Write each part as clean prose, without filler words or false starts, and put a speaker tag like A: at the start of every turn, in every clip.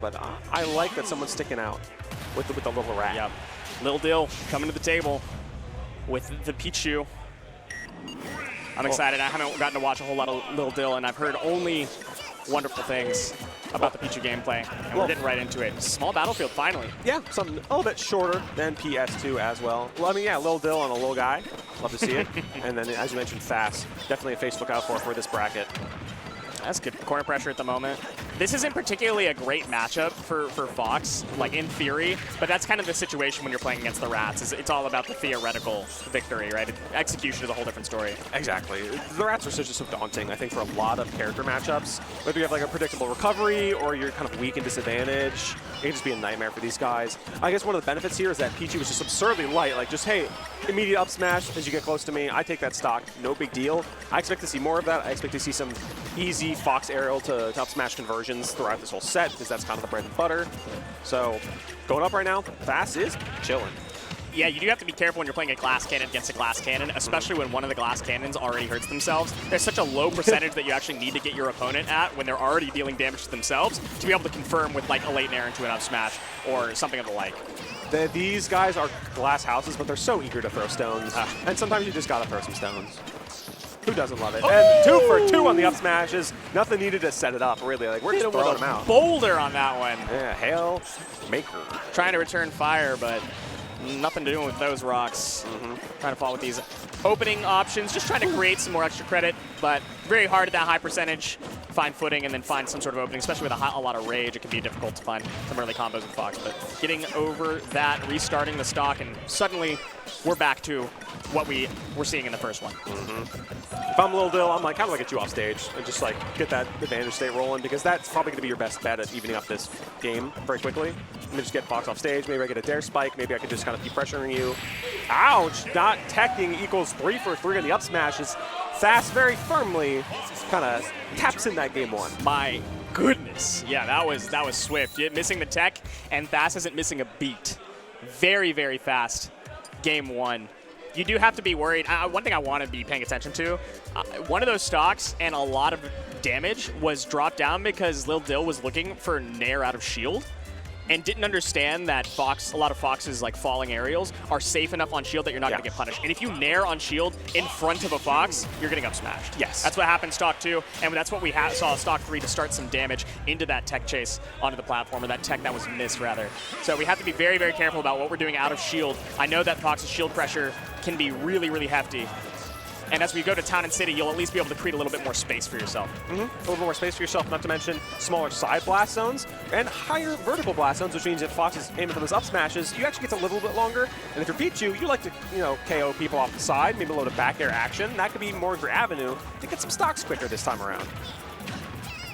A: But I like that someone's sticking out with the little rat.
B: Yep. Lil Dill coming to the table with the Pichu. I'm excited. I haven't gotten to watch a whole lot of Lil Dill, and I've heard only wonderful things about the Pichu gameplay, and we're getting right into it. Small battlefield, finally.
A: Yeah, something a little bit shorter than PS2 as well. Well, I mean, yeah, Lil Dill on a little guy. Love to see it. And then, as you mentioned, Thass. Definitely a face to look out for this bracket.
B: That's good corner pressure at the moment. This isn't particularly a great matchup for Fox, like in theory, but that's kind of the situation when you're playing against the Rats. It's all about the theoretical victory, right? Execution is a whole different story.
A: Exactly. The Rats are just so daunting, I think, for a lot of character matchups. Whether you have like a predictable recovery or you're kind of weak and disadvantaged, it can just be a nightmare for these guys. I guess one of the benefits here is that Pichu is just absurdly light. Like, just, hey, immediate up smash as you get close to me. I take that stock. No big deal. I expect to see more of that. I expect to see some easy Fox aerial to up smash conversions throughout this whole set, because that's kind of the bread and butter. So going up right now, Thass is chilling.
B: Yeah, you do have to be careful when you're playing a glass cannon against a glass cannon, especially when one of the glass cannons already hurts themselves. There's such a low percentage that you actually need to get your opponent at when they're already dealing damage to themselves to be able to confirm with like a late nair into an up smash or something of the like.
A: These guys are glass houses, but they're so eager to throw stones. And sometimes you just gotta throw some stones. Who doesn't love it? Oh! And 2 for 2 on the up smashes. Nothing needed to set it up, really. Like, we're just throwing them out.
B: Boulder on that one.
A: Yeah, hail maker.
B: Trying to return fire, but nothing to do with those rocks. Trying to fall with these opening options, just trying to create some more extra credit, but very hard at that high percentage. Find footing and then find some sort of opening, especially with a lot of rage. It can be difficult to find some early combos with Fox, but getting over that, restarting the stock, and suddenly we're back to what we were seeing in the first one.
A: If I'm Lil Dill, I'm like, how do I get you off stage and just like get that advantage state rolling? Because that's probably going to be your best bet at evening up this game very quickly. Let me just get Fox off stage. Maybe I get a dare spike. Maybe I can just kind of keep pressuring you. Ouch! Not teching equals 3 for 3 on the up smashes. Thass very firmly kind of taps in that game one.
B: My goodness. Yeah, that was swift. Missing the tech, and Thass isn't missing a beat. Very, very fast. Game one. You do have to be worried. One thing I want to be paying attention to, one of those stocks and a lot of damage was dropped down because Lil Dill was looking for nair out of shield and didn't understand that a lot of Fox's like falling aerials are safe enough on shield that you're not going to get punished. And if you nair on shield in front of a Fox, you're getting up smashed.
A: Yes.
B: That's what happened stock 2, and that's what we saw stock 3 to start some damage into that tech chase onto the platform, or that tech that was missed rather. So we have to be very, very careful about what we're doing out of shield. I know that Fox's shield pressure can be really, really hefty. And as we go to Town and City, you'll at least be able to create a little bit more space for yourself.
A: A little more space for yourself, not to mention smaller side blast zones and higher vertical blast zones, which means if Fox is aiming for those up smashes, you actually get a little bit longer. And if you're Pichu, you like to, KO people off the side, maybe a little bit back air action. That could be more of your avenue to get some stocks quicker this time around.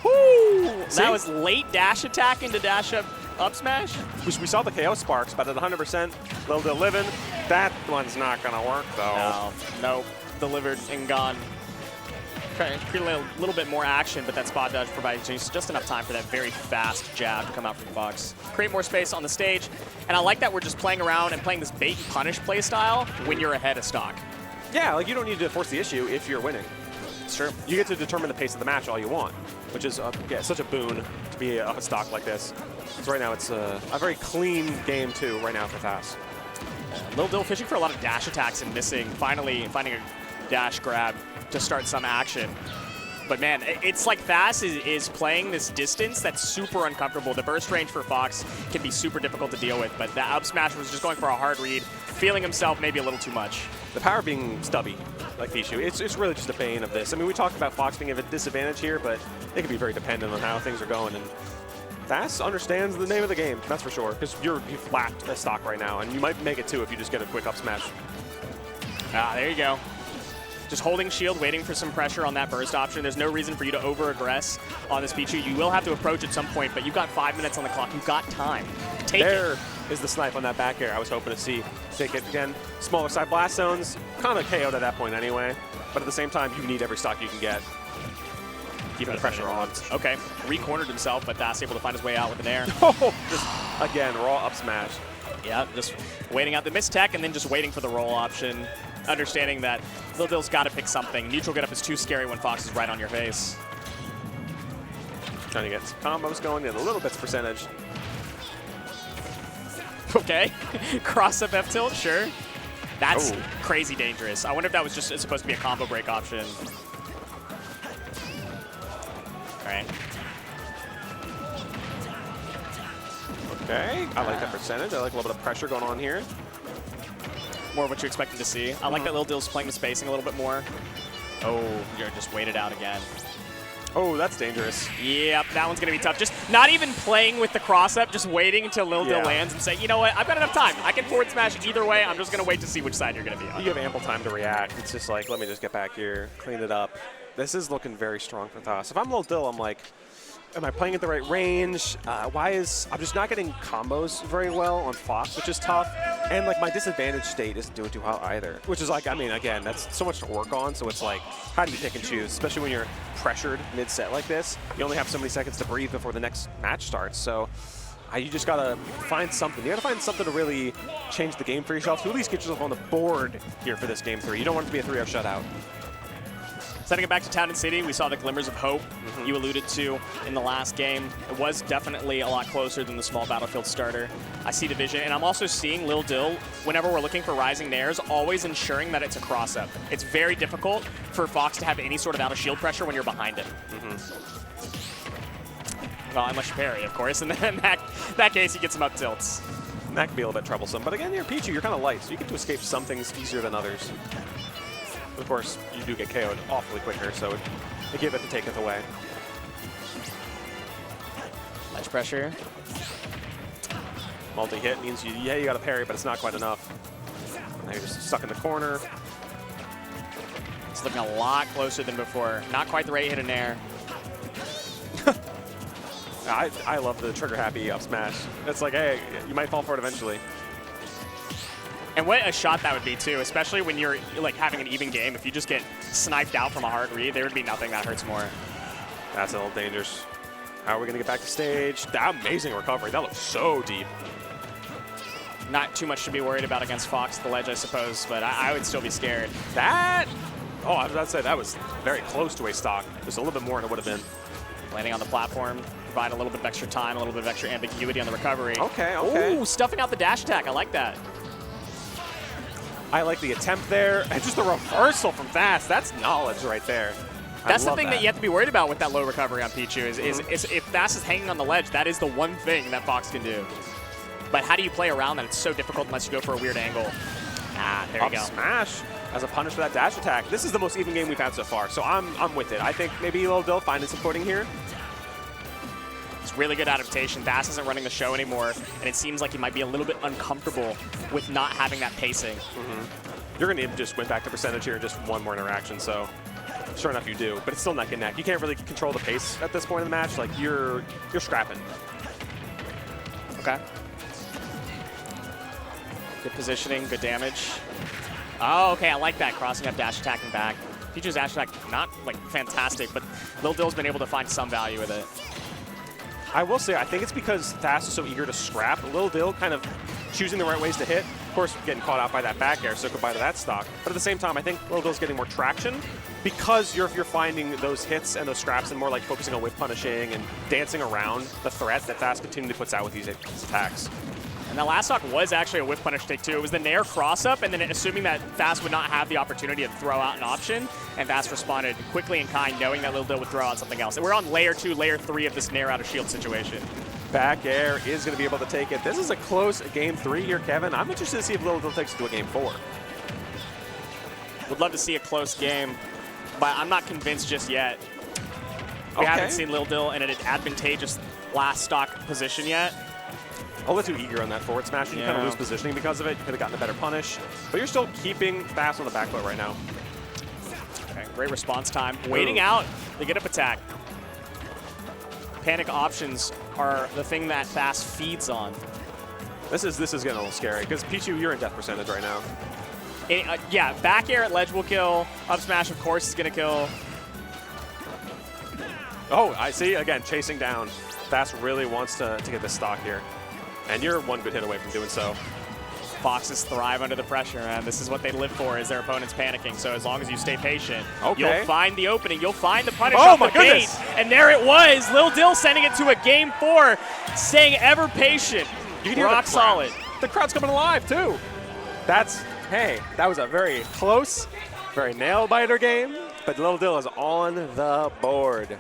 B: Woo! That was late dash attack into dash up smash.
A: We saw the KO sparks, but at 100%, Lil Dill living. That one's not going to work, though.
B: No. Delivered and gone. Trying to create a little bit more action, but that spot dodge provides just enough time for that very fast jab to come out from Fox. Create more space on the stage, and I like that we're just playing around and playing this bait and punish play style when you're ahead of stock.
A: Yeah, like you don't need to force the issue if you're winning.
B: It's true.
A: You get to determine the pace of the match all you want, which is such a boon to be up a stock like this. So right now it's a very clean game too right now for Thass.
B: Lil Dill fishing for a lot of dash attacks and missing, finally finding a dash grab to start some action. But man, it's like Thass is playing this distance that's super uncomfortable. The burst range for Fox can be super difficult to deal with, but that up smash was just going for a hard read, feeling himself maybe a little too much.
A: The power being stubby, like Pichu, it's really just a bane of this. I mean, we talked about Fox being at a disadvantage here, but it can be very dependent on how things are going. And Thass understands the name of the game, that's for sure, because you've flapped a stock right now, and you might make it too if you just get a quick up smash.
B: There you go. Just holding shield, waiting for some pressure on that burst option. There's no reason for you to over-aggress on this Pichu. You will have to approach at some point, but you've got 5 minutes on the clock. You've got time. Take it.
A: There is the snipe on that back air I was hoping to see. Take it again. Smaller side blast zones, kind of KO'd at that point anyway, but at the same time, you need every stock you can get. Keeping the pressure on.
B: Okay, re-cornered himself, but Thass able to find his way out with an air.
A: Just, again, raw up smash.
B: Yeah, just waiting out the missed tech and then just waiting for the roll option. Understanding that Lil Dill's got to pick something. Neutral get up is too scary when Fox is right on your face.
A: Trying to get some combos going and a little bits percentage.
B: Okay. Cross up F tilt, sure. That's
A: Oh.
B: crazy dangerous. I wonder if that was just supposed to be a combo break option. All right.
A: Okay, I like that percentage. I like a little bit of pressure going on here.
B: More of what you're expecting to see. I like that Lil Dill's playing the spacing a little bit more. Oh, you're just waited out again.
A: Oh, that's dangerous.
B: Yep, that one's going to be tough. Just not even playing with the cross-up, just waiting until Lil Dill
A: Yeah.
B: lands and say, you know what, I've got enough time. I can forward smash either way. I'm just going to wait to see which side you're going to be on.
A: You have ample time to react. It's just like, let me just get back here, clean it up. This is looking very strong for Thass. If I'm Lil Dill, I'm like, am I playing at the right range? I'm just not getting combos very well on Fox, which is tough. And like my disadvantage state isn't doing too well either, which is like, I mean, again, that's so much to work on. So it's like, how do you pick and choose, especially when you're pressured mid-set like this? You only have so many seconds to breathe before the next match starts. So you just gotta find something. You gotta find something to really change the game for yourself, to at least get yourself on the board here for this game 3. You don't want it to be a 3-0 shutout.
B: Sending it back to Town and City, we saw the glimmers of hope you alluded to in the last game. It was definitely a lot closer than the small battlefield starter. I see the vision, and I'm also seeing Lil Dill, whenever we're looking for Rising Nairs, always ensuring that it's a cross-up. It's very difficult for Fox to have any sort of out-of-shield pressure when you're behind it. Well, unless you parry, of course, and then in that case, he gets some up tilts.
A: And that can be a little bit troublesome. But again, you're Pichu, you're kind of light, so you get to escape some things easier than others. Of course, you do get KO'd awfully quicker, so it give it to take it away.
B: Ledge pressure.
A: Multi-hit means you got to parry, but it's not quite enough. Now you're just stuck in the corner.
B: It's looking a lot closer than before. Not quite the right hit in air.
A: I love the trigger-happy up smash. It's like, hey, you might fall for it eventually.
B: And what a shot that would be, too, especially when you're like having an even game. If you just get sniped out from a hard read, there would be nothing that hurts more.
A: That's a little dangerous. How are we going to get back to stage? That amazing recovery. That looks so deep.
B: Not too much to be worried about against Fox, the ledge, I suppose, but I would still be scared.
A: That? Oh, I was about to say, that was very close to a stock. Just a little bit more than it would have been.
B: Landing on the platform, provide a little bit of extra time, a little bit of extra ambiguity on the recovery.
A: Okay, okay.
B: Ooh, stuffing out the dash attack. I like that.
A: I like the attempt there, and just the reversal from Thass. That's knowledge right there.
B: That's the thing that you have to be worried about with that low recovery on Pichu is if Thass is hanging on the ledge, that is the one thing that Fox can do. But how do you play around that? It's so difficult unless you go for a weird angle. Ah, there you go.
A: Smash as a punish for that dash attack. This is the most even game we've had so far, so I'm with it. I think maybe Lil Dill finding some footing here.
B: It's really good adaptation. Thass isn't running the show anymore, and it seems like he might be a little bit uncomfortable with not having that pacing.
A: You're going to just win back to percentage here in just one more interaction, so sure enough you do. But it's still neck and neck. You can't really control the pace at this point in the match. Like, you're scrapping.
B: Okay. Good positioning, good damage. Oh, okay, I like that, crossing up, dash attacking back. Pichu's dash attack, not like fantastic, but Lil Dill's been able to find some value with it.
A: I will say, I think it's because Thass is so eager to scrap. Lil Dill kind of choosing the right ways to hit. Of course, getting caught out by that back air, so goodbye to that stock. But at the same time, I think Lil Dill's getting more traction because you're finding those hits and those scraps and more like focusing on whiff punishing and dancing around the threat that Thass continually puts out with these attacks.
B: And that last stock was actually a whiff punish take, too. It was the Nair cross-up, and then assuming that Thass would not have the opportunity to throw out an option, and Thass responded quickly and kind, knowing that Lil Dill would throw out something else. And we're on layer 2, layer 3 of this Nair out of shield situation.
A: Back air is going to be able to take it. This is a close game 3 here, Kevin. I'm interested to see if Lil Dill takes it to a game 4.
B: Would love to see a close game, but I'm not convinced just yet. We haven't seen Lil Dill in an advantageous last stock position yet.
A: A little too eager on that forward smash. You kind of lose positioning because of it. You could have gotten a better punish. But you're still keeping Thass on the back foot right now.
B: Okay, great response time. Waiting out the get-up attack. Panic options are the thing that Thass feeds on.
A: This is getting a little scary because Pichu, you're in death percentage right now.
B: Yeah, back air at ledge will kill. Up smash, of course, is going to kill.
A: Oh, I see. Again, chasing down. Thass really wants to get this stock here. And you're one good hit away from doing so.
B: Foxes thrive under the pressure, man. This is what they live for, is their opponents panicking. So as long as you stay patient,
A: Okay.
B: you'll find the opening. You'll find the punish
A: Oh
B: off
A: my
B: the bait.
A: goodness.
B: And there it was. Lil Dill sending it to a game 4, staying ever patient.
A: You can hear
B: Rock
A: the crowd.
B: solid.
A: The crowd's coming alive, too. Hey, that was a very close, very nail-biter game, but Lil Dill is on the board.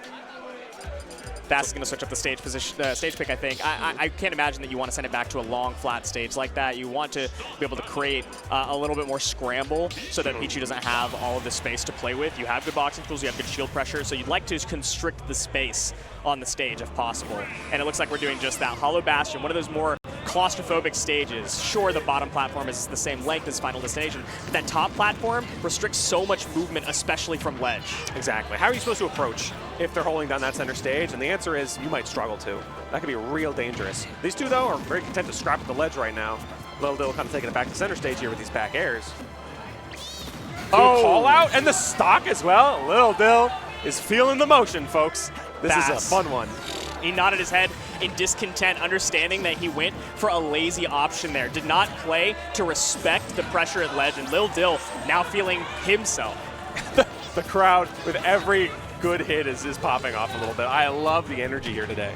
B: Thass is going to switch up the stage position, stage pick, I think. I can't imagine that you want to send it back to a long, flat stage like that. You want to be able to create a little bit more scramble so that Pichu doesn't have all of the space to play with. You have good boxing tools, you have good shield pressure, so you'd like to constrict the space on the stage if possible. And it looks like we're doing just that. Hollow Bastion, one of those more claustrophobic stages. Sure, the bottom platform is the same length as Final Destination, but that top platform restricts so much movement, especially from ledge.
A: Exactly. How are you supposed to approach if they're holding down that center stage? And the answer is you might struggle to. That could be real dangerous. These two, though, are very content to scrap at the ledge right now. Lil Dill kind of taking it back to center stage here with these back airs. Oh, call out and the stock as well. Lil Dill is feeling the motion, folks. This is a fun one.
B: He nodded his head in discontent, understanding that he went for a lazy option there. Did not play to respect the pressure at ledge, and Lil Dill now feeling himself.
A: The crowd with every good hit is popping off a little bit. I love the energy here today.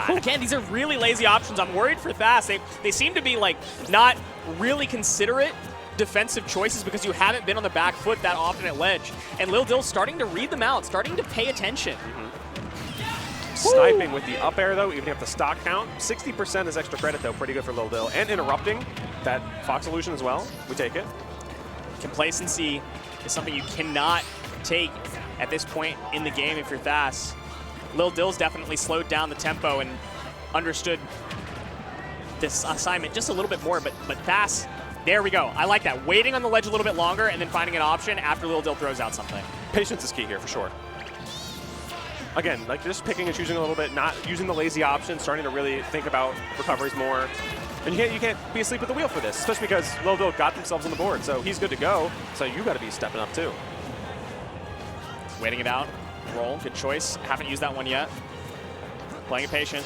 B: Again, these are really lazy options. I'm worried for Thass. They seem to be like not really considerate defensive choices because you haven't been on the back foot that often at ledge. And Lil Dill's starting to read them out, starting to pay attention.
A: Sniping with the up air, though, even if the stock count. 60% is extra credit, though. Pretty good for Lil Dill. And interrupting that Fox illusion as well. We take it.
B: Complacency is something you cannot take at this point in the game if you're Thass. Lil Dill's definitely slowed down the tempo and understood this assignment just a little bit more, but Thass, there we go. I like that. Waiting on the ledge a little bit longer and then finding an option after Lil Dill throws out something.
A: Patience is key here, for sure. Again, like just picking and choosing a little bit, not using the lazy option, starting to really think about recoveries more. And you can't be asleep at the wheel for this, especially because Lil Dill got themselves on the board, so he's good to go. So you got to be stepping up too.
B: Waiting it out. Roll. Good choice. Haven't used that one yet. Playing it patient.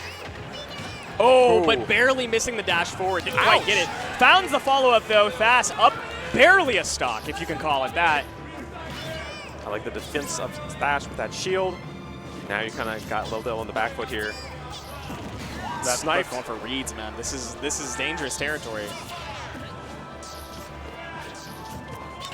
B: Oh, but barely missing the dash forward. Didn't quite get it. Found the follow-up, though. Thass up barely a stock, if you can call it that.
A: I like the defense of Thass with that shield. Now you kind of got Lil Dill on the back foot here.
B: That's going for reads, man. This is dangerous territory.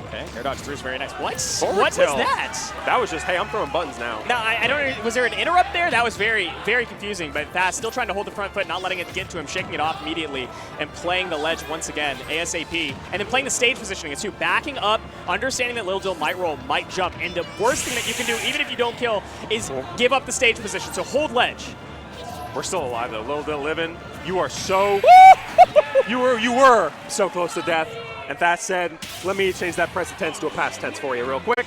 B: Okay, air dodge through is very nice. What was that?
A: That was just, hey, I'm throwing buttons now.
B: No, I don't know. Was there an interrupt there? That was very, very confusing. But Thass still trying to hold the front foot, not letting it get to him, shaking it off immediately, and playing the ledge once again, ASAP. And then playing the stage positioning is too. Backing up, understanding that Lil Dill might roll, might jump. And the worst thing that you can do, even if you don't kill, is give up the stage position. So hold ledge.
A: We're still alive, though. Lil Dill living. You are so... you were so close to death. And Thass said, let me change that present tense to a past tense for you real quick.